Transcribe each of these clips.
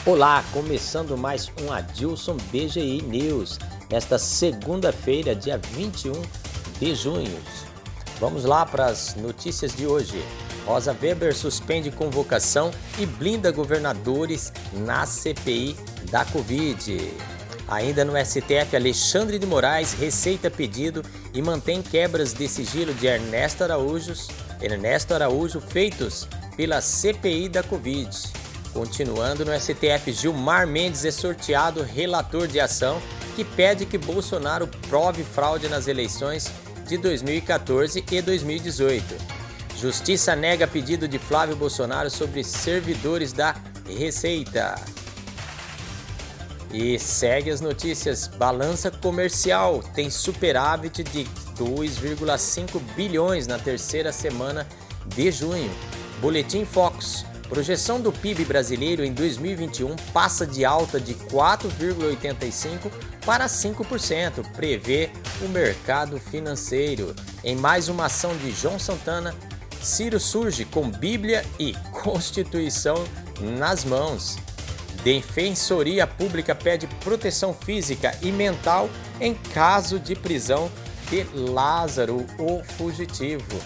Olá, começando mais um Adilson BGI News, nesta segunda-feira, dia 21 de junho. Vamos lá para as notícias de hoje. Rosa Weber suspende convocação e blinda governadores na CPI da Covid. Ainda no STF, Alexandre de Moraes receita pedido e mantém quebras de sigilo de Ernesto Araújo feitos pela CPI da Covid. Continuando no STF, Gilmar Mendes é sorteado relator de ação que pede que Bolsonaro prove fraude nas eleições de 2014 e 2018. Justiça nega pedido de Flávio Bolsonaro sobre servidores da Receita. E segue as notícias. Balança comercial tem superávit de 2,5 bilhões na terceira semana de junho. Boletim Focus. Projeção do PIB brasileiro em 2021 passa de alta de 4,85% para 5%, prevê o mercado financeiro. Em mais uma ação de João Santana, Ciro surge com Bíblia e Constituição nas mãos. Defensoria Pública pede proteção física e mental em caso de prisão de Lázaro, o fugitivo.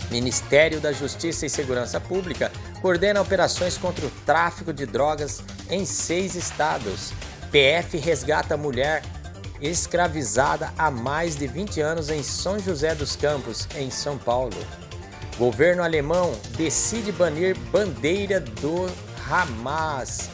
Ministério da Justiça e Segurança Pública coordena operações contra o tráfico de drogas em 6 estados. PF resgata mulher escravizada há mais de 20 anos em São José dos Campos, em São Paulo. Governo alemão decide banir bandeira do Hamas.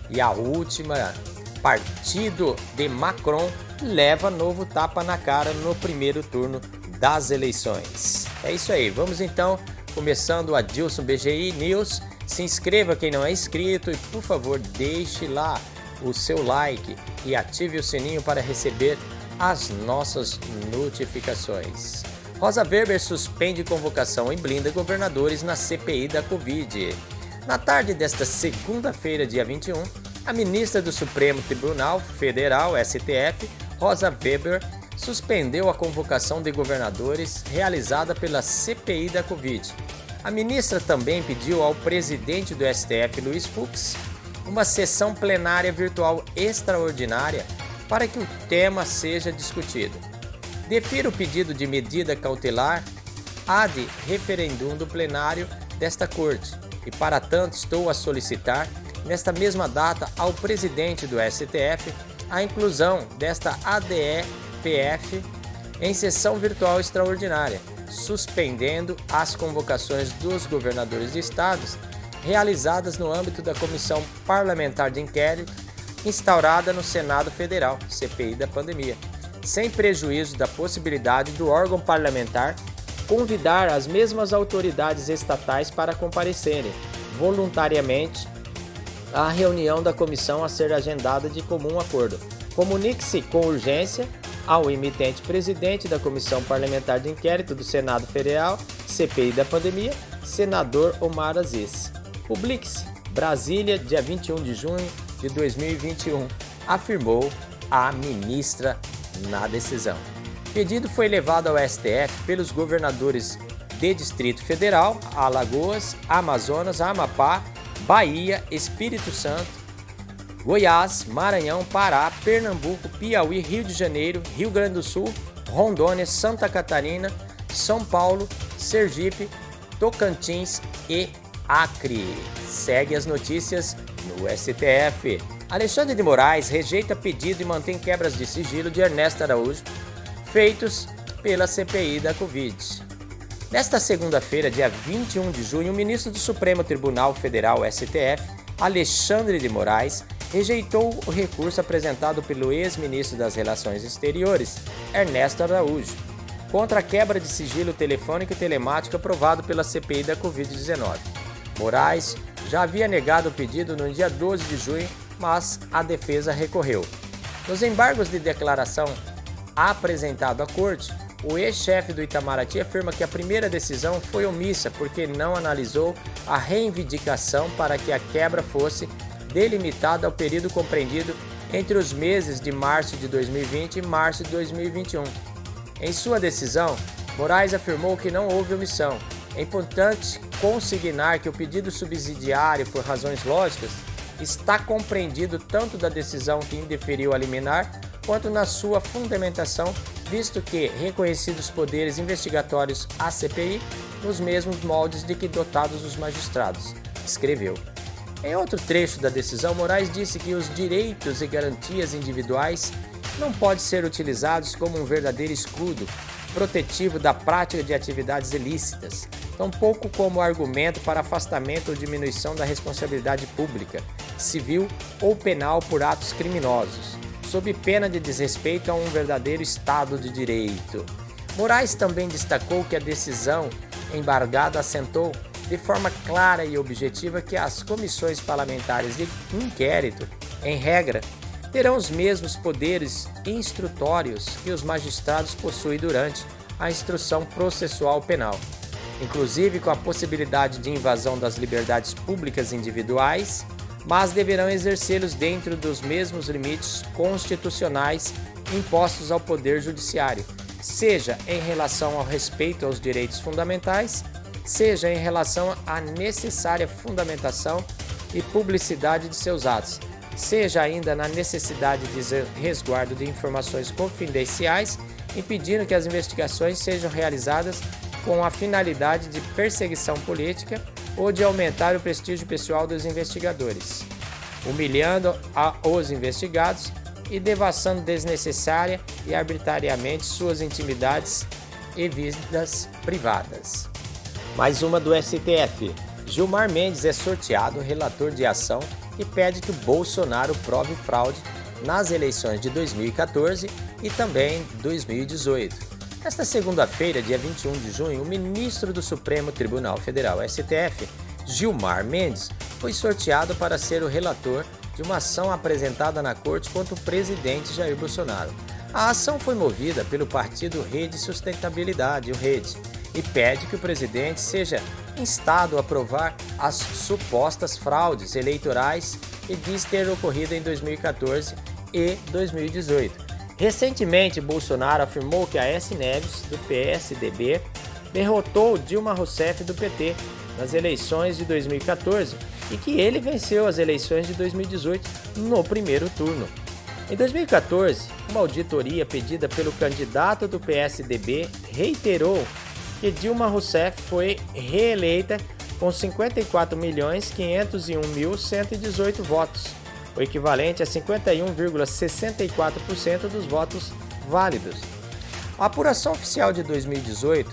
E a última, partido de Macron leva novo tapa na cara no primeiro turno das eleições. É isso aí, vamos então, começando o Adilson BGI News. Se inscreva quem não é inscrito e, por favor, deixe lá o seu like e ative o sininho para receber as nossas notificações. Rosa Weber suspende convocação e blinda governadores na CPI da Covid. Na tarde desta segunda-feira, dia 21, a ministra do Supremo Tribunal Federal, STF, Rosa Weber, suspendeu a convocação de governadores realizada pela CPI da Covid. A ministra também pediu ao presidente do STF, Luiz Fux, uma sessão plenária virtual extraordinária para que o tema seja discutido. Defiro o pedido de medida cautelar ad referendum do plenário desta Corte e, para tanto, estou a solicitar, nesta mesma data, ao presidente do STF, a inclusão desta ADE-PF em sessão virtual extraordinária, suspendendo as convocações dos governadores de estados realizadas no âmbito da Comissão Parlamentar de Inquérito instaurada no Senado Federal, CPI da pandemia, sem prejuízo da possibilidade do órgão parlamentar convidar as mesmas autoridades estatais para comparecerem voluntariamente à reunião da comissão a ser agendada de comum acordo. Comunique-se com urgência ao emitente presidente da Comissão Parlamentar de Inquérito do Senado Federal, CPI da pandemia, senador Omar Aziz. Publique-se, Brasília, dia 21 de junho de 2021, afirmou a ministra na decisão. O pedido foi levado ao STF pelos governadores de Distrito Federal, Alagoas, Amazonas, Amapá, Bahia, Espírito Santo, Goiás, Maranhão, Pará, Pernambuco, Piauí, Rio de Janeiro, Rio Grande do Sul, Rondônia, Santa Catarina, São Paulo, Sergipe, Tocantins e Acre. Segue as notícias no STF. Alexandre de Moraes rejeita pedido e mantém quebras de sigilo de Ernesto Araújo feitos pela CPI da Covid. Nesta segunda-feira, dia 21 de junho, o ministro do Supremo Tribunal Federal, STF, Alexandre de Moraes, rejeitou o recurso apresentado pelo ex-ministro das Relações Exteriores, Ernesto Araújo, contra a quebra de sigilo telefônico e telemático aprovado pela CPI da Covid-19. Moraes já havia negado o pedido no dia 12 de junho, mas a defesa recorreu. Nos embargos de declaração apresentado à corte, o ex-chefe do Itamaraty afirma que a primeira decisão foi omissa porque não analisou a reivindicação para que a quebra fosse delimitada ao período compreendido entre os meses de março de 2020 e março de 2021. Em sua decisão, Moraes afirmou que não houve omissão. É importante consignar que o pedido subsidiário, por razões lógicas, está compreendido tanto da decisão que indeferiu a liminar, quanto na sua fundamentação, visto que reconhecidos poderes investigatórios à CPI nos mesmos moldes de que dotados os magistrados, escreveu. Em outro trecho da decisão, Moraes disse que os direitos e garantias individuais não podem ser utilizados como um verdadeiro escudo protetivo da prática de atividades ilícitas, tampouco como argumento para afastamento ou diminuição da responsabilidade pública, civil ou penal por atos criminosos, sob pena de desrespeito a um verdadeiro Estado de Direito. Moraes também destacou que a decisão embargada assentou de forma clara e objetiva que as comissões parlamentares de inquérito, em regra, terão os mesmos poderes instrutórios que os magistrados possuem durante a instrução processual penal, inclusive com a possibilidade de invasão das liberdades públicas individuais, mas deverão exercê-los dentro dos mesmos limites constitucionais impostos ao Poder Judiciário, seja em relação ao respeito aos direitos fundamentais, seja em relação à necessária fundamentação e publicidade de seus atos, seja ainda na necessidade de resguardo de informações confidenciais, impedindo que as investigações sejam realizadas com a finalidade de perseguição política ou de aumentar o prestígio pessoal dos investigadores, humilhando os investigados e devassando desnecessária e arbitrariamente suas intimidades e vidas privadas. Mais uma do STF. Gilmar Mendes é sorteado relator de ação e pede que o Bolsonaro prove fraude nas eleições de 2014 e também 2018. Esta segunda-feira, dia 21 de junho, o ministro do Supremo Tribunal Federal, STF, Gilmar Mendes, foi sorteado para ser o relator de uma ação apresentada na corte contra o presidente Jair Bolsonaro. A ação foi movida pelo partido Rede Sustentabilidade, o Rede, e pede que o presidente seja instado a provar as supostas fraudes eleitorais que diz ter ocorrido em 2014 e 2018. Recentemente, Bolsonaro afirmou que Aécio Neves, do PSDB, derrotou Dilma Rousseff, do PT, nas eleições de 2014 e que ele venceu as eleições de 2018 no primeiro turno. Em 2014, uma auditoria pedida pelo candidato do PSDB reiterou que Dilma Rousseff foi reeleita com 54.501.118 votos, o equivalente a 51,64% dos votos válidos. A apuração oficial de 2018,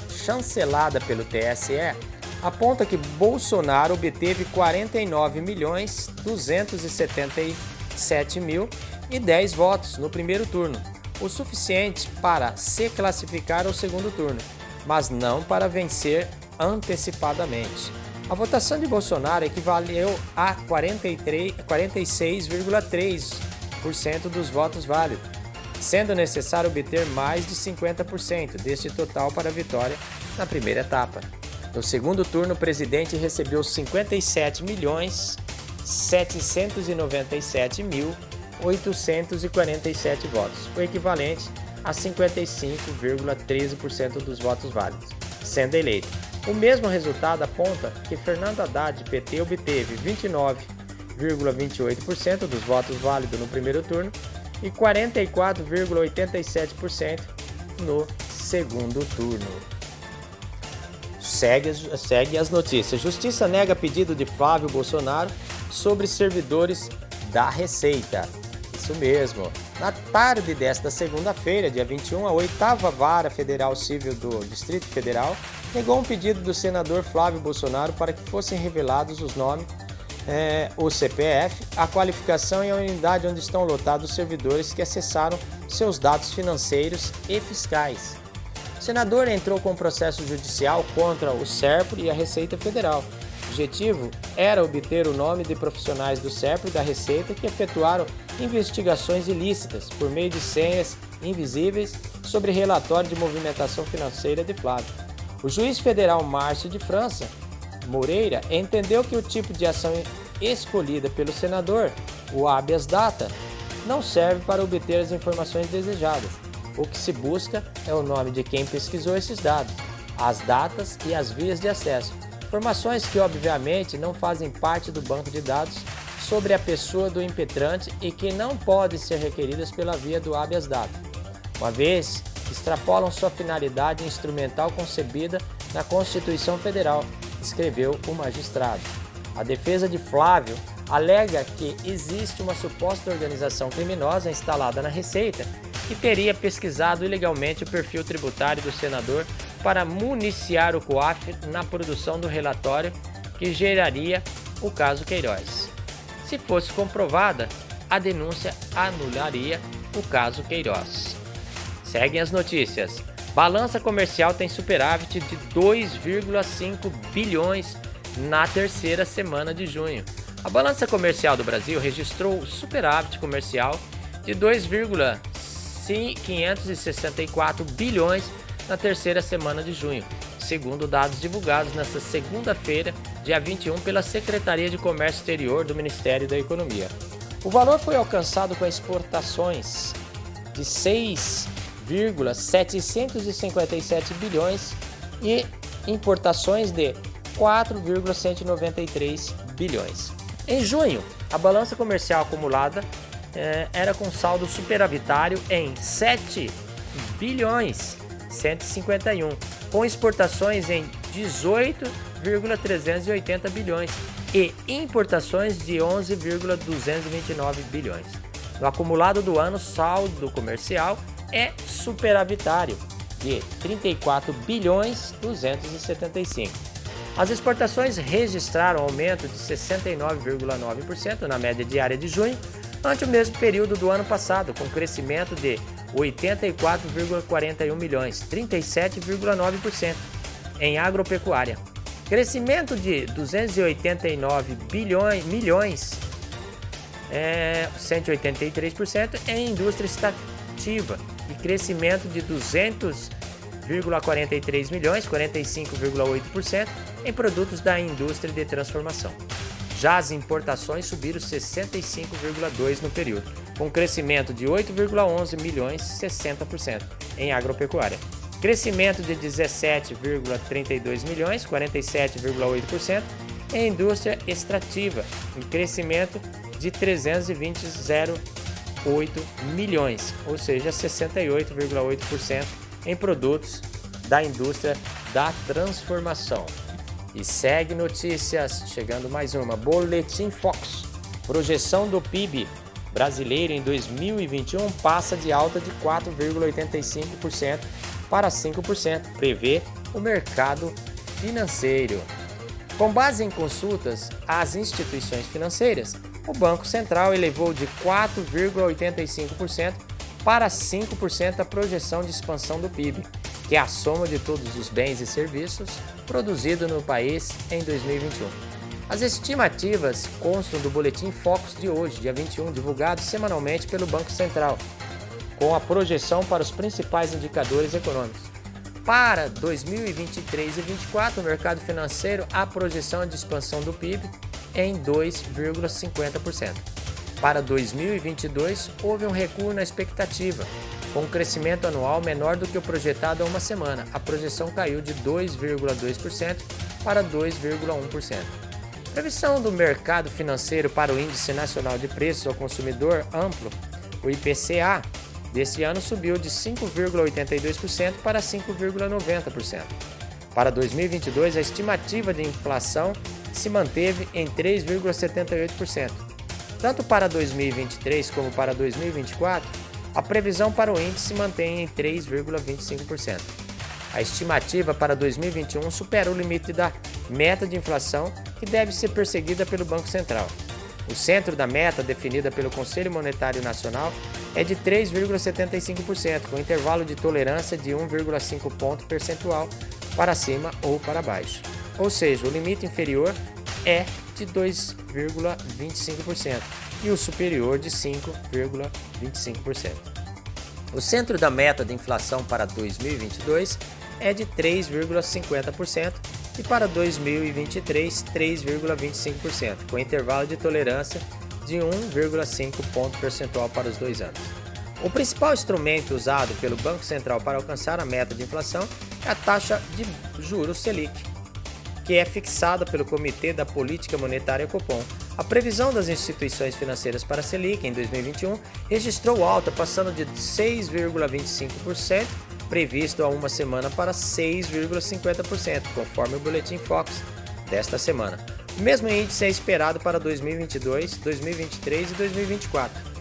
chancelada pelo TSE, aponta que Bolsonaro obteve 49.277.010 votos no primeiro turno, o suficiente para se classificar ao segundo turno, mas não para vencer antecipadamente. A votação de Bolsonaro equivaleu a 46,3% dos votos válidos, sendo necessário obter mais de 50% deste total para a vitória na primeira etapa. No segundo turno, o presidente recebeu 57.797.847 votos, o equivalente a 55,13% dos votos válidos, sendo eleito. O mesmo resultado aponta que Fernando Haddad, PT, obteve 29,28% dos votos válidos no primeiro turno e 44,87% no segundo turno. Segue as notícias. Justiça nega pedido de Flávio Bolsonaro sobre servidores da Receita. Isso mesmo. Na tarde desta segunda-feira, dia 21, a 8ª Vara Federal Civil do Distrito Federal negou um pedido do senador Flávio Bolsonaro para que fossem revelados os nomes, o CPF, a qualificação e a unidade onde estão lotados os servidores que acessaram seus dados financeiros e fiscais. O senador entrou com um processo judicial contra o SERPRO e a Receita Federal. O objetivo era obter o nome de profissionais do SERPRO e da Receita que efetuaram investigações ilícitas por meio de senhas invisíveis sobre relatório de movimentação financeira de Flávio. O juiz federal Márcio de França Moreira entendeu que o tipo de ação escolhida pelo senador, o habeas data, não serve para obter as informações desejadas. O que se busca é o nome de quem pesquisou esses dados, as datas e as vias de acesso, informações que obviamente não fazem parte do banco de dados sobre a pessoa do impetrante e que não podem ser requeridas pela via do habeas data, uma vez que extrapolam sua finalidade instrumental concebida na Constituição Federal, escreveu o magistrado. A defesa de Flávio alega que existe uma suposta organização criminosa instalada na Receita que teria pesquisado ilegalmente o perfil tributário do senador para municiar o COAF na produção do relatório que geraria o caso Queiroz. Se fosse comprovada, a denúncia anularia o caso Queiroz. Seguem as notícias. Balança comercial tem superávit de 2,5 bilhões na terceira semana de junho. A balança comercial do Brasil registrou superávit comercial de 2,564 bilhões na terceira semana de junho, segundo dados divulgados nesta segunda-feira, dia 21, pela Secretaria de Comércio Exterior do Ministério da Economia. O valor foi alcançado com exportações de 6,757 bilhões e importações de 4,193 bilhões. Em junho, a balança comercial acumulada era com saldo superavitário em 7 bilhões 151, com exportações em 18,380 bilhões e importações de 11,229 bilhões. No acumulado do ano, o saldo comercial é superavitário de 34 bilhões 275. As exportações registraram aumento de 69,9% na média diária de junho, ante o mesmo período do ano passado, com crescimento de 84,41 milhões, 37,9% em agropecuária. Crescimento de 289 milhões, 183% em indústria extrativa e crescimento de 200,43 milhões, 45,8% em produtos da indústria de transformação. Já as importações subiram 65,2% no período, com crescimento de 8,11 milhões, 60% em agropecuária. Crescimento de 17,32 milhões, 47,8% em indústria extrativa e crescimento de 320,08 milhões, ou seja, 68,8% em produtos da indústria da transformação. E segue notícias, chegando mais uma. Boletim Focus. Projeção do PIB brasileiro em 2021 passa de alta de 4,85% para 5%, prevê o mercado financeiro. Com base em consultas às instituições financeiras, o Banco Central elevou de 4,85% para 5% a projeção de expansão do PIB, que é a soma de todos os bens e serviços produzidos no país em 2021. As estimativas constam do Boletim Focus de hoje, dia 21, divulgado semanalmente pelo Banco Central, com a projeção para os principais indicadores econômicos. Para 2023 e 2024, o mercado financeiro, a projeção de expansão do PIB é em 2,50%. Para 2022, houve um recuo na expectativa, com um crescimento anual menor do que o projetado há uma semana. A projeção caiu de 2,2% para 2,1%. Previsão do mercado financeiro para o Índice Nacional de Preços ao Consumidor Amplo, o IPCA, deste ano subiu de 5,82% para 5,90%. Para 2022, a estimativa de inflação se manteve em 3,78%. Tanto para 2023 como para 2024, a previsão para o índice se mantém em 3,25%. A estimativa para 2021 supera o limite da meta de inflação, que deve ser perseguida pelo Banco Central. O centro da meta, definida pelo Conselho Monetário Nacional, é de 3,75%, com intervalo de tolerância de 1,5 ponto percentual para cima ou para baixo. Ou seja, o limite inferior é de 2,25% e o superior de 5,25%. O centro da meta de inflação para 2022 é de 3,50% e para 2023 3,25%, com intervalo de tolerância de 1,5 ponto percentual para os 2 anos. O principal instrumento usado pelo Banco Central para alcançar a meta de inflação é a taxa de juros Selic. que é fixada pelo Comitê da Política Monetária Copom. A previsão das instituições financeiras para a Selic em 2021 registrou alta, passando de 6,25% previsto há uma semana para 6,50%, conforme o Boletim Focus desta semana. O mesmo índice é esperado para 2022, 2023 e 2024.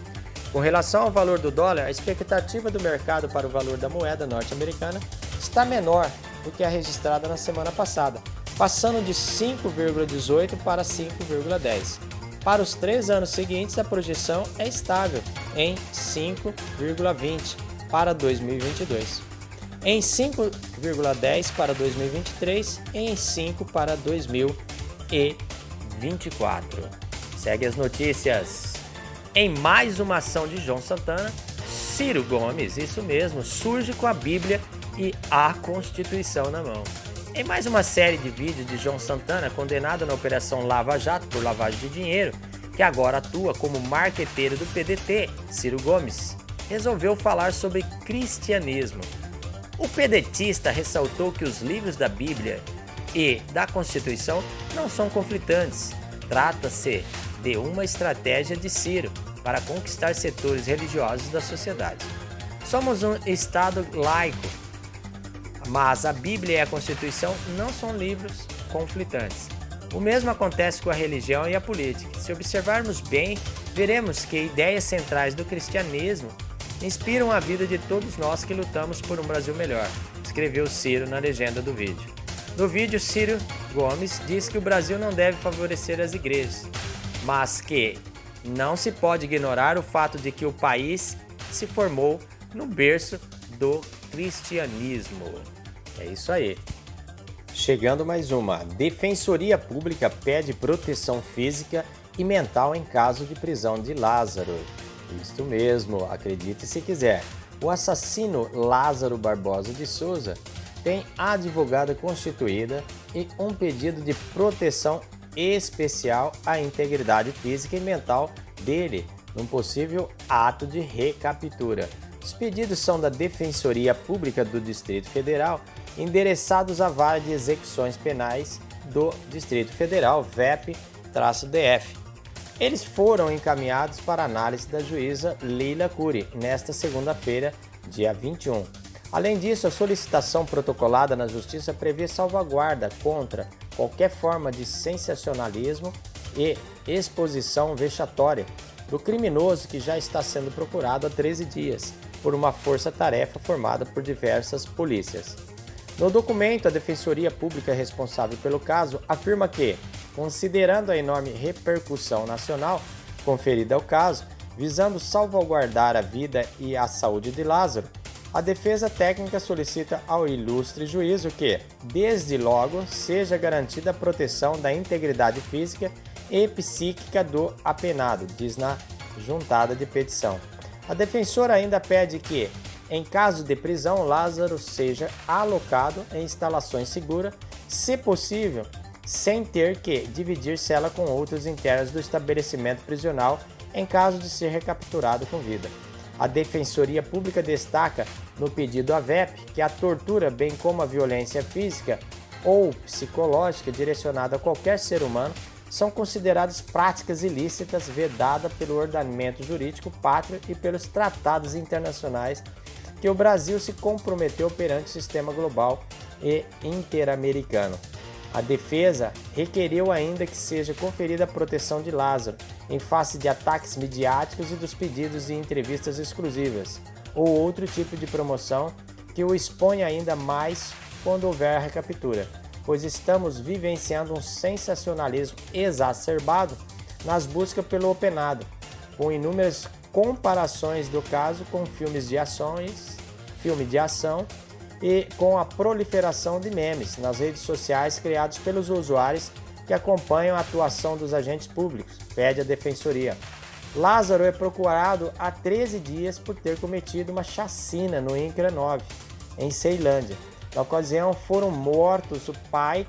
Com relação ao valor do dólar, a expectativa do mercado para o valor da moeda norte-americana está menor do que a registrada na semana passada, passando de 5,18 para 5,10. Para os 3 anos seguintes, a projeção é estável em 5,20 para 2022, em 5,10 para 2023 e em 5 para 2024. Segue as notícias. Em mais uma ação de João Santana, Ciro Gomes, isso mesmo, surge com a Bíblia e a Constituição na mão. Em mais uma série de vídeos de João Santana, condenado na Operação Lava Jato por lavagem de dinheiro, que agora atua como marqueteiro do PDT, Ciro Gomes, resolveu falar sobre cristianismo. O pedetista ressaltou que os livros da Bíblia e da Constituição não são conflitantes. Trata-se de uma estratégia de Ciro para conquistar setores religiosos da sociedade. Somos um Estado laico, mas a Bíblia e a Constituição não são livros conflitantes. O mesmo acontece com a religião e a política. Se observarmos bem, veremos que ideias centrais do cristianismo inspiram a vida de todos nós que lutamos por um Brasil melhor, escreveu Ciro na legenda do vídeo. No vídeo, Ciro Gomes diz que o Brasil não deve favorecer as igrejas, mas que não se pode ignorar o fato de que o país se formou no berço do cristianismo. É isso aí. Chegando mais uma. Defensoria Pública pede proteção física e mental em caso de prisão de Lázaro. Isto mesmo, acredite se quiser. O assassino Lázaro Barbosa de Souza tem advogada constituída e um pedido de proteção especial à integridade física e mental dele, num possível ato de recaptura. Os pedidos são da Defensoria Pública do Distrito Federal, endereçados à Vara de Execuções Penais do Distrito Federal, VEP-DF. Eles foram encaminhados para análise da juíza Leila Cury, nesta segunda-feira, dia 21. Além disso, a solicitação protocolada na Justiça prevê salvaguarda contra qualquer forma de sensacionalismo e exposição vexatória do criminoso que já está sendo procurado há 13 dias por uma força-tarefa formada por diversas polícias. No documento, a Defensoria Pública responsável pelo caso afirma que, considerando a enorme repercussão nacional conferida ao caso, visando salvaguardar a vida e a saúde de Lázaro, a defesa técnica solicita ao ilustre juízo que, desde logo, seja garantida a proteção da integridade física e psíquica do apenado, diz na juntada de petição. A defensora ainda pede que, em caso de prisão, Lázaro seja alocado em instalações seguras, se possível, sem ter que dividir cela com outros internos do estabelecimento prisional em caso de ser recapturado com vida. A Defensoria Pública destaca no pedido à VEP que a tortura, bem como a violência física ou psicológica direcionada a qualquer ser humano, são consideradas práticas ilícitas vedadas pelo ordenamento jurídico pátrio e pelos tratados internacionais que o Brasil se comprometeu perante o sistema global e interamericano. A defesa requeriu ainda que seja conferida a proteção de Lázaro, em face de ataques midiáticos e dos pedidos de entrevistas exclusivas, ou outro tipo de promoção que o expõe ainda mais quando houver a recaptura, pois estamos vivenciando um sensacionalismo exacerbado nas buscas pelo openado, com inúmeras comparações do caso com filme de ação e com a proliferação de memes nas redes sociais criados pelos usuários que acompanham a atuação dos agentes públicos, pede a Defensoria. Lázaro é procurado há 13 dias por ter cometido uma chacina no INCRA 9, em Ceilândia. Na ocasião foram mortos o pai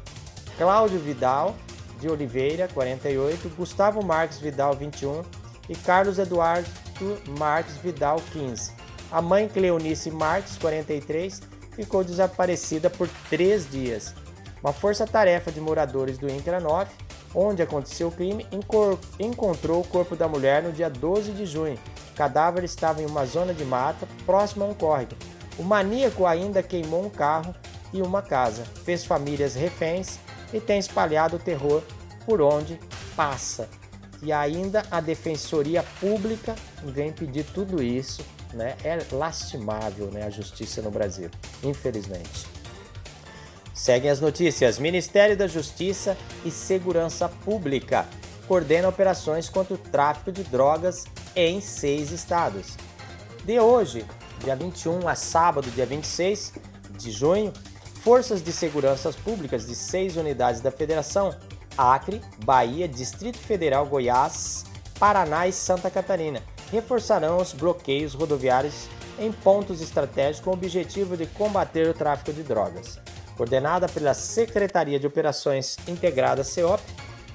Cláudio Vidal de Oliveira, 48, Gustavo Marques Vidal, 21 e Carlos Eduardo Marques Vidal, 15. A mãe Cleonice Marques, 43, ficou desaparecida por 3 dias. Uma força-tarefa de moradores do INCRA 9, onde aconteceu o crime, encontrou o corpo da mulher no dia 12 de junho. O cadáver estava em uma zona de mata próxima a um córrego. O maníaco ainda queimou um carro e uma casa, fez famílias reféns e tem espalhado o terror por onde passa. E ainda a Defensoria Pública vem pedir tudo isso, né? É lastimável, né, a justiça no Brasil, infelizmente. Seguem as notícias. Ministério da Justiça e Segurança Pública coordena operações contra o tráfico de drogas em 6 estados. De hoje, dia 21 a sábado, dia 26 de junho, forças de segurança públicas de 6 unidades da Federação, Acre, Bahia, Distrito Federal, Goiás, Paraná e Santa Catarina, reforçarão os bloqueios rodoviários em pontos estratégicos com o objetivo de combater o tráfico de drogas. Coordenada pela Secretaria de Operações Integradas CEOP,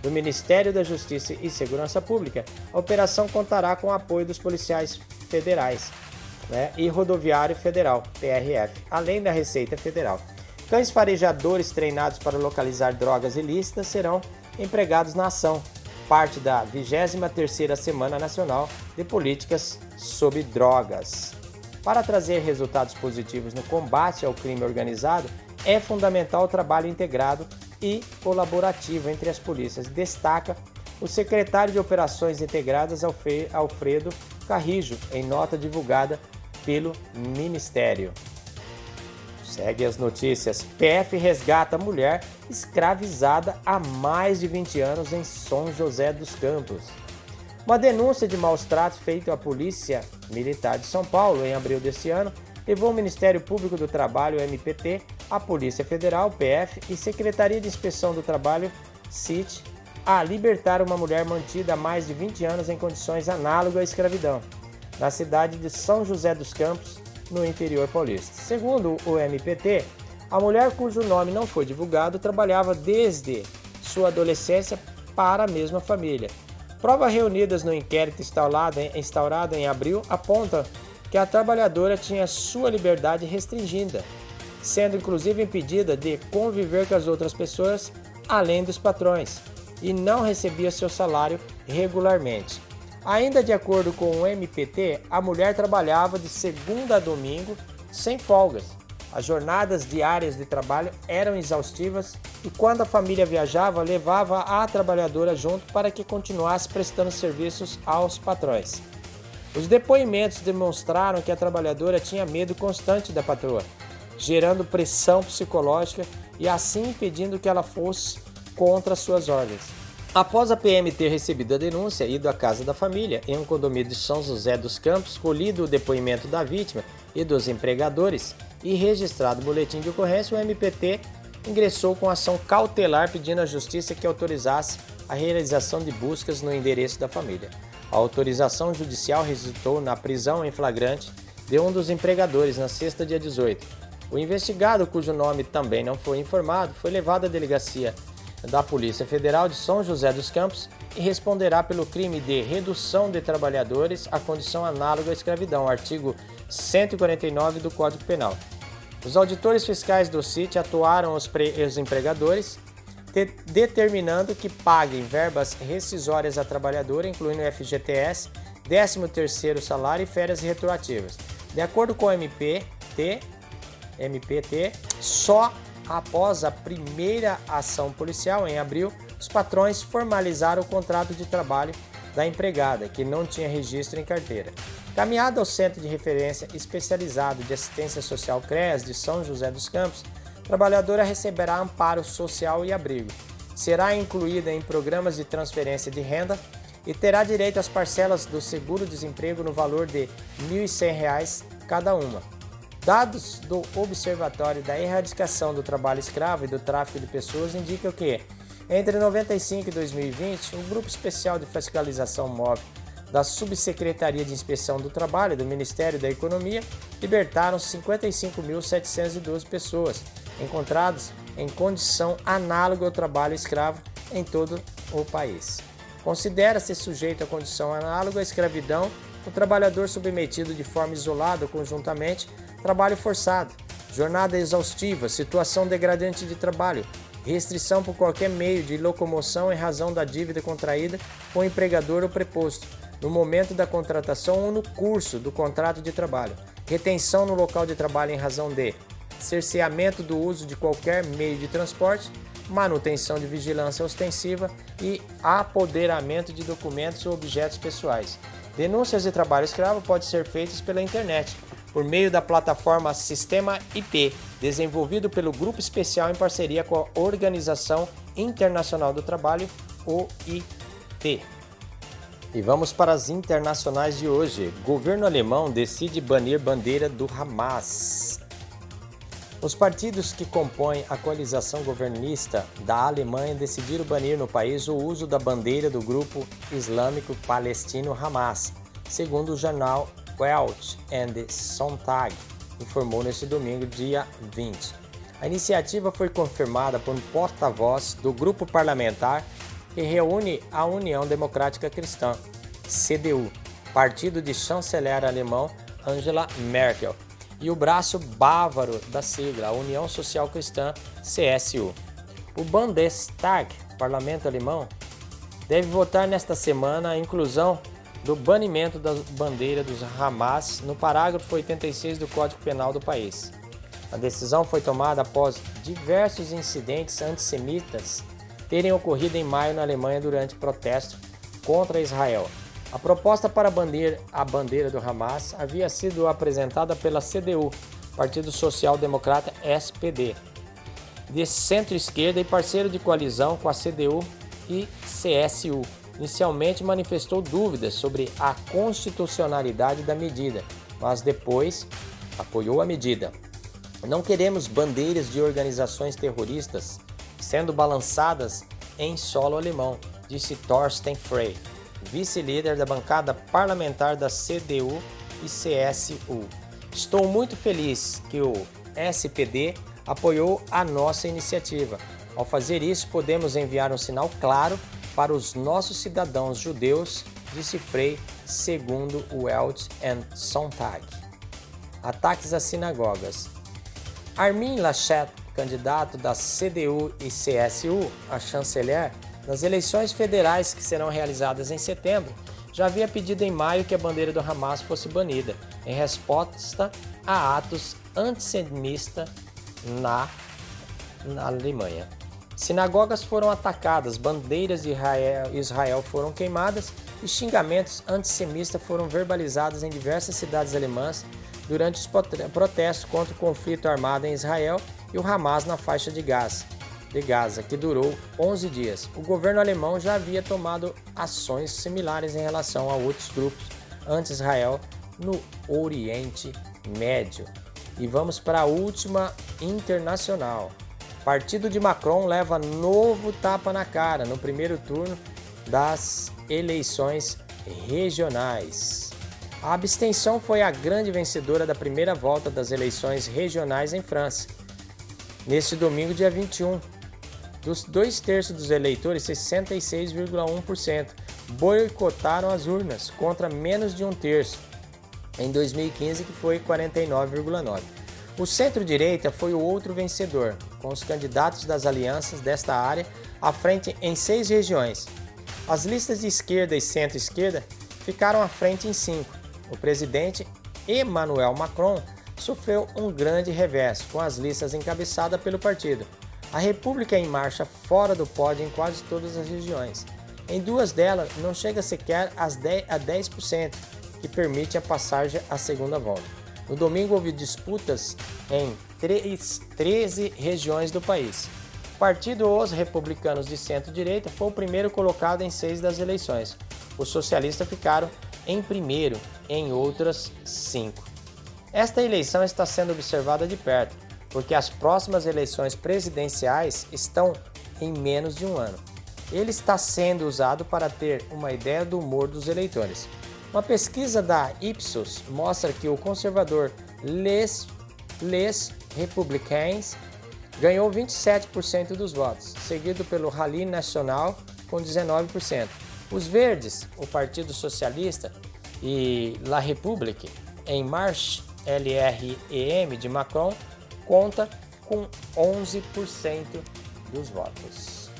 do Ministério da Justiça e Segurança Pública, a operação contará com o apoio dos policiais federais, né, e Rodoviário Federal, PRF, além da Receita Federal. Cães farejadores treinados para localizar drogas ilícitas serão empregados na ação, parte da 23ª Semana Nacional de Políticas sobre Drogas. Para trazer resultados positivos no combate ao crime organizado, é fundamental o trabalho integrado e colaborativo entre as polícias, destaca o secretário de Operações Integradas, Alfredo Carrijo, em nota divulgada pelo Ministério. Segue as notícias. PF resgata mulher escravizada há mais de 20 anos em São José dos Campos. Uma denúncia de maus tratos feita à Polícia Militar de São Paulo em abril deste ano levou o Ministério Público do Trabalho, MPT, a Polícia Federal, PF, e Secretaria de Inspeção do Trabalho, CIT, a libertar uma mulher mantida há mais de 20 anos em condições análogas à escravidão, na cidade de São José dos Campos, no interior paulista. Segundo o MPT, a mulher cujo nome não foi divulgado trabalhava desde sua adolescência para a mesma família. Provas reunidas no inquérito instaurado em abril apontam que a trabalhadora tinha sua liberdade restringida, sendo inclusive impedida de conviver com as outras pessoas, além dos patrões, e não recebia seu salário regularmente. Ainda de acordo com o MPT, a mulher trabalhava de segunda a domingo, sem folgas. As jornadas diárias de trabalho eram exaustivas e quando a família viajava, levava a trabalhadora junto para que continuasse prestando serviços aos patrões. Os depoimentos demonstraram que a trabalhadora tinha medo constante da patroa, gerando pressão psicológica e assim impedindo que ela fosse contra suas ordens. Após a PM ter recebido a denúncia, ido à casa da família, em um condomínio de São José dos Campos, colhido o depoimento da vítima e dos empregadores e registrado o boletim de ocorrência, o MPT ingressou com ação cautelar pedindo à Justiça que autorizasse a realização de buscas no endereço da família. A autorização judicial resultou na prisão em flagrante de um dos empregadores na sexta, dia 18. O investigado, cujo nome também não foi informado, foi levado à delegacia da Polícia Federal de São José dos Campos e responderá pelo crime de redução de trabalhadores à condição análoga à escravidão, artigo 149 do Código Penal. Os auditores fiscais do CIT atuaram os empregadores, determinando que paguem verbas rescisórias à trabalhadora, incluindo o FGTS, 13º salário e férias retroativas. De acordo com o MPT, só após a primeira ação policial, em abril, os patrões formalizaram o contrato de trabalho da empregada, que não tinha registro em carteira. Caminhada ao Centro de Referência Especializado de Assistência Social CREAS de São José dos Campos, a trabalhadora receberá amparo social e abrigo. Será incluída em programas de transferência de renda e terá direito às parcelas do seguro-desemprego no valor de R$ 1.100 cada uma. Dados do Observatório da Erradicação do Trabalho Escravo e do Tráfico de Pessoas indicam que, entre 1995 e 2020, um grupo especial de fiscalização móvel da Subsecretaria de Inspeção do Trabalho do Ministério da Economia libertaram 55.712 pessoas encontradas em condição análoga ao trabalho escravo em todo o país. Considera-se sujeito à condição análoga à escravidão o trabalhador submetido de forma isolada ou conjuntamente trabalho forçado, jornada exaustiva, situação degradante de trabalho, restrição por qualquer meio de locomoção em razão da dívida contraída com o empregador ou preposto, no momento da contratação ou no curso do contrato de trabalho, retenção no local de trabalho em razão de cerceamento do uso de qualquer meio de transporte, manutenção de vigilância ostensiva e apoderamento de documentos ou objetos pessoais. Denúncias de trabalho escravo podem ser feitas pela internet, por meio da plataforma Sistema IP, desenvolvido pelo Grupo Especial em parceria com a Organização Internacional do Trabalho, OIT. E vamos para as internacionais de hoje. Governo alemão decide banir bandeira do Hamas. Os partidos que compõem a coalização governista da Alemanha decidiram banir no país o uso da bandeira do grupo islâmico palestino Hamas, segundo o jornal Welt and Sonntag informou neste domingo, dia 20. A iniciativa foi confirmada por um porta-voz do grupo parlamentar que reúne a União Democrática Cristã, CDU, partido de chanceler alemão Angela Merkel, e o braço bávaro da sigla, a União Social Cristã, CSU. O Bundestag, parlamento alemão, deve votar nesta semana a inclusão do banimento da bandeira dos Hamas no parágrafo 86 do Código Penal do país. A decisão foi tomada após diversos incidentes antissemitas terem ocorrido em maio na Alemanha durante protestos contra Israel. A proposta para a bandeira do Hamas havia sido apresentada pela CDU, Partido Social Democrata SPD, de centro-esquerda e parceiro de coalizão com a CDU e CSU. Inicialmente manifestou dúvidas sobre a constitucionalidade da medida, mas depois apoiou a medida. Não queremos bandeiras de organizações terroristas sendo balançadas em solo alemão, disse Thorsten Frey, vice-líder da bancada parlamentar da CDU e CSU. Estou muito feliz que o SPD apoiou a nossa iniciativa. Ao fazer isso, podemos enviar um sinal claro para os nossos cidadãos judeus, disse Frey, segundo o Welt and Sonntag. Ataques às sinagogas. Armin Laschet, candidato da CDU e CSU a chanceler, nas eleições federais que serão realizadas em setembro, já havia pedido em maio que a bandeira do Hamas fosse banida, em resposta a atos antissemitas na Alemanha. Sinagogas foram atacadas, bandeiras de Israel foram queimadas e xingamentos antissemitas foram verbalizados em diversas cidades alemãs durante os protestos contra o conflito armado em Israel e o Hamas na faixa de Gaza, que durou 11 dias. O governo alemão já havia tomado ações similares em relação a outros grupos anti-Israel no Oriente Médio. E vamos para a última internacional. Partido de Macron leva novo tapa na cara no primeiro turno das eleições regionais. A abstenção foi a grande vencedora da primeira volta das eleições regionais em França. Neste domingo, dia 21, dos 2/3 dos eleitores, 66,1%, boicotaram as urnas, contra menos de 1/3 em 2015, que foi 49,9%. O centro-direita foi o outro vencedor, com os candidatos das alianças desta área à frente em 6 regiões. As listas de esquerda e centro-esquerda ficaram à frente em 5. O presidente Emmanuel Macron sofreu um grande revés, com as listas encabeçadas pelo partido. A República é em marcha fora do pódio em quase todas as regiões. Em 2 delas, não chega sequer a 10%, que permite a passagem à segunda volta. No domingo, houve disputas em 13 regiões do país. O partido Os Republicanos de Centro-Direita foi o primeiro colocado em 6 das eleições. Os socialistas ficaram em primeiro em outras 5. Esta eleição está sendo observada de perto, porque as próximas eleições presidenciais estão em menos de um ano. Ele está sendo usado para ter uma ideia do humor dos eleitores. Uma pesquisa da Ipsos mostra que o conservador Les Républicains ganhou 27% dos votos, seguido pelo Rally Nacional com 19%. Os Verdes, o Partido Socialista, e La République En Marche, LREM, de Macron, conta com 11% dos votos.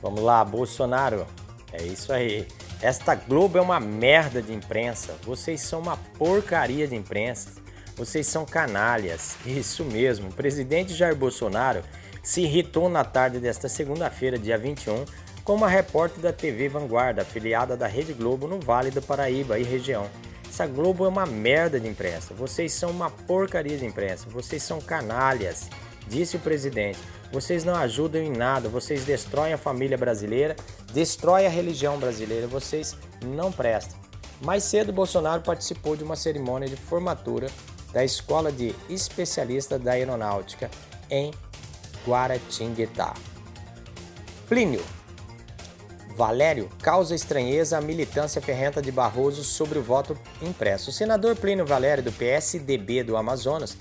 Vamos lá, Bolsonaro. É isso aí. Esta Globo é uma merda de imprensa. Vocês são uma porcaria de imprensa. Vocês são canalhas. Isso mesmo. O presidente Jair Bolsonaro se irritou na tarde desta segunda-feira, dia 21, com uma repórter da TV Vanguarda, afiliada da Rede Globo no Vale do Paraíba e região. Essa Globo é uma merda de imprensa. Vocês são uma porcaria de imprensa. Vocês são canalhas, disse o presidente. Vocês não ajudam em nada. Vocês destroem a família brasileira, destroem a religião brasileira. Vocês não prestam. Mais cedo, Bolsonaro participou de uma cerimônia de formatura da Escola de Especialista da Aeronáutica em Guaratinguetá. Plínio. Valério causa estranheza à militância ferrenha de Barroso sobre o voto impresso. O senador Plínio Valério, do PSDB do Amazonas,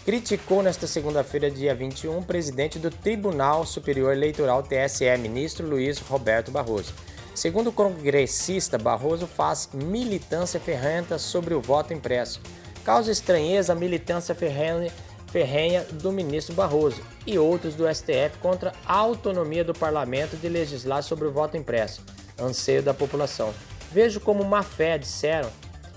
criticou nesta segunda-feira, dia 21, o presidente do Tribunal Superior Eleitoral, TSE, ministro Luiz Roberto Barroso. Segundo o congressista, Barroso faz militância ferrenha sobre o voto impresso. Causa estranheza a militância ferrenha do ministro Barroso e outros do STF contra a autonomia do parlamento de legislar sobre o voto impresso, anseio da população. Vejo como má fé, disseram,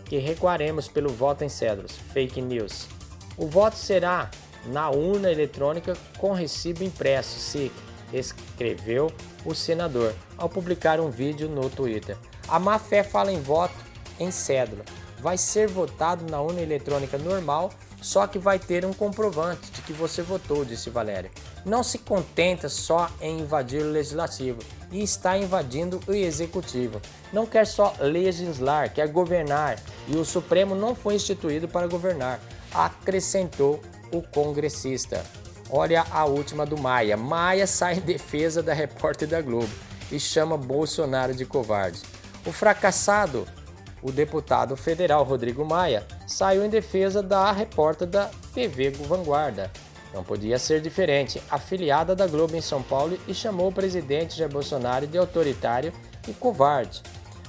que recuaremos pelo voto em cédulas. Fake news. O voto será na urna eletrônica com recibo impresso, SIC, escreveu o senador ao publicar um vídeo no Twitter. A má fé fala em voto em cédula. Vai ser votado na urna eletrônica normal, só que vai ter um comprovante de que você votou, disse Valério. Não se contenta só em invadir o legislativo e está invadindo o executivo. Não quer só legislar, quer governar, e o Supremo não foi instituído para governar, acrescentou o congressista. Olha a última do Maia. Maia sai em defesa da repórter da Globo e chama Bolsonaro de covarde. O fracassado, o deputado federal Rodrigo Maia, saiu em defesa da repórter da TV Vanguarda. Não podia ser diferente, afiliada da Globo em São Paulo, e chamou o presidente Jair Bolsonaro de autoritário e covarde.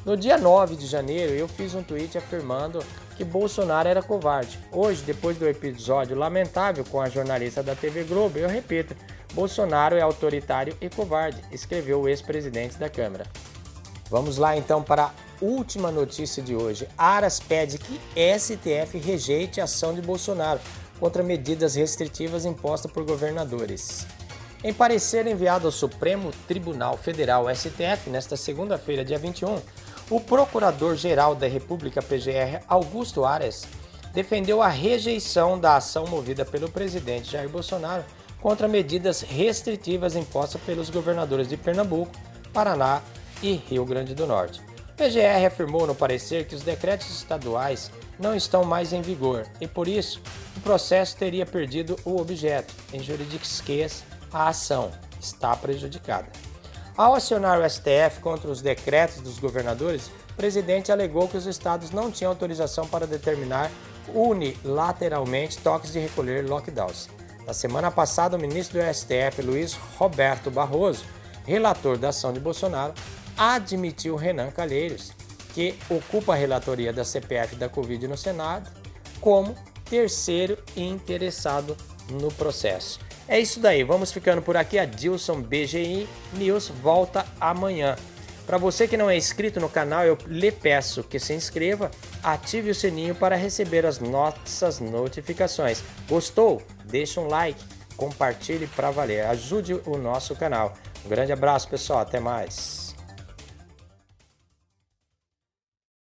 No dia 9 de janeiro, eu fiz um tweet afirmando que Bolsonaro era covarde. Hoje, depois do episódio lamentável com a jornalista da TV Globo, eu repito, Bolsonaro é autoritário e covarde, escreveu o ex-presidente da Câmara. Vamos lá então para a última notícia de hoje. Aras pede que STF rejeite a ação de Bolsonaro contra medidas restritivas impostas por governadores. Em parecer enviado ao Supremo Tribunal Federal, STF, nesta segunda-feira, dia 21, o Procurador-Geral da República, PGR, Augusto Aras, defendeu a rejeição da ação movida pelo presidente Jair Bolsonaro contra medidas restritivas impostas pelos governadores de Pernambuco, Paraná e Rio Grande do Norte. O PGR afirmou no parecer que os decretos estaduais não estão mais em vigor e, por isso, o processo teria perdido o objeto. Em juridiquês, a ação está prejudicada. Ao acionar o STF contra os decretos dos governadores, o presidente alegou que os estados não tinham autorização para determinar unilateralmente toques de recolher lockdowns. Na semana passada, o ministro do STF, Luiz Roberto Barroso, relator da ação de Bolsonaro, admitiu Renan Calheiros, que ocupa a relatoria da CPF da Covid no Senado, como terceiro interessado no processo. É isso daí, vamos ficando por aqui. Adilson BGI News volta amanhã. Para você que não é inscrito no canal, eu lhe peço que se inscreva, ative o sininho para receber as nossas notificações. Gostou? Deixa um like, compartilhe para valer, ajude o nosso canal. Um grande abraço, pessoal, até mais.